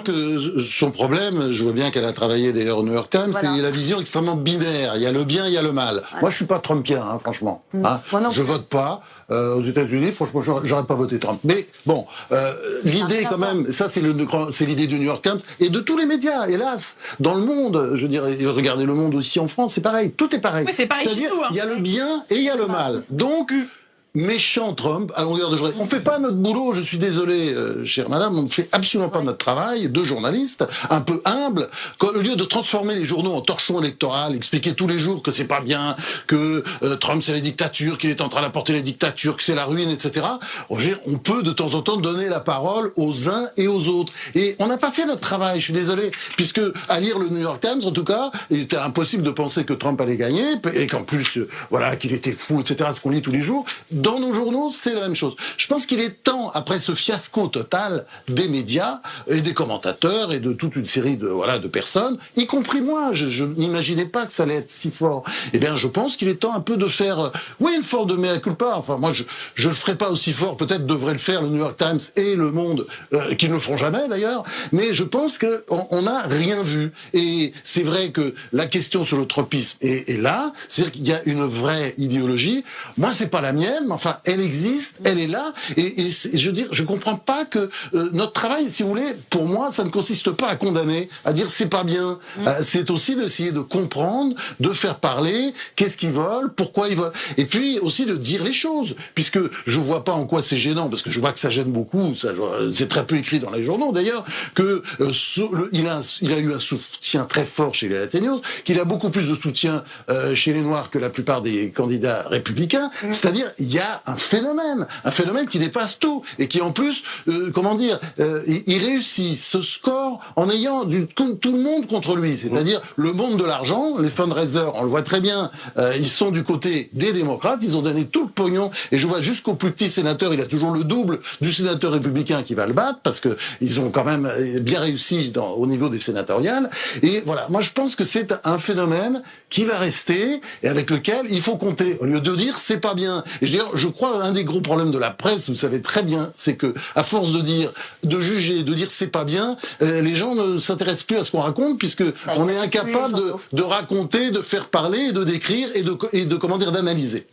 que son problème, je vois bien qu'elle a travaillé d'ailleurs au New York Times, Voilà. c'est la vision extrêmement binaire. Il y a le bien, il y a le mal. Ouais. Moi, je suis pas Trumpien, hein, franchement. Hein. Moi non Je plus. vote pas. Aux États-Unis, franchement, j'aurais pas voté Trump. Mais bon, l'idée quand même, ça c'est l'idée du New York Times et de tous les médias, hélas, dans le monde. Je dirais, regardez le monde aussi en France, c'est pareil. Tout est pareil. Oui, c'est pareil chez nous. Hein. Il y a le bien et il y a le mal. Donc méchant Trump à longueur de journée. On fait pas notre boulot, je suis désolé, chère madame, on ne fait absolument pas notre travail de journaliste, un peu humble, au lieu de transformer les journaux en torchons électoraux, expliquer tous les jours que c'est pas bien, que Trump c'est la dictature, qu'il est en train d'apporter la dictature, que c'est la ruine, etc. On peut de temps en temps donner la parole aux uns et aux autres. Et on n'a pas fait notre travail, je suis désolé, puisque à lire le New York Times, en tout cas, il était impossible de penser que Trump allait gagner, et qu'en plus, voilà, qu'il était fou, etc., ce qu'on lit tous les jours. Dans nos journaux, c'est la même chose. Je pense qu'il est temps, après ce fiasco total des médias et des commentateurs et de toute une série de personnes, y compris moi, je n'imaginais pas que ça allait être si fort. Eh bien, je pense qu'il est temps un peu de faire, une forme de mea culpa. Enfin, moi, je le ferai pas aussi fort. Peut-être devrait le faire le New York Times et le Monde, qui ne le feront jamais d'ailleurs. Mais je pense que on n'a rien vu. Et c'est vrai que la question sur le tropisme est là. C'est-à-dire qu'il y a une vraie idéologie. Moi, c'est pas la mienne. Enfin, elle existe, elle est là, et je veux dire, je comprends pas que notre travail, si vous voulez, pour moi, ça ne consiste pas à condamner, à dire c'est pas bien. C'est aussi d'essayer de comprendre, de faire parler, qu'est-ce qu'ils veulent, pourquoi ils veulent, et puis aussi de dire les choses, puisque je vois pas en quoi c'est gênant, parce que je vois que ça gêne beaucoup, c'est très peu écrit dans les journaux d'ailleurs, que il a eu un soutien très fort chez les Latinos, qu'il a beaucoup plus de soutien chez les Noirs que la plupart des candidats républicains, c'est-à-dire il y a un phénomène qui dépasse tout et qui en plus, il réussit ce score en ayant tout le monde contre lui, c'est-à-dire le monde de l'argent, les fundraisers, on le voit très bien, ils sont du côté des démocrates, ils ont donné tout le pognon et je vois jusqu'au plus petit sénateur, il a toujours le double du sénateur républicain qui va le battre parce que ils ont quand même bien réussi au niveau des sénatoriales et voilà, moi je pense que c'est un phénomène qui va rester et avec lequel il faut compter au lieu de dire c'est pas bien. Et je crois un des gros problèmes de la presse, vous savez très bien, c'est que à force de juger, de dire c'est pas bien, les gens ne s'intéressent plus à ce qu'on raconte puisque on est incapable de raconter, de faire parler, de décrire et d'analyser.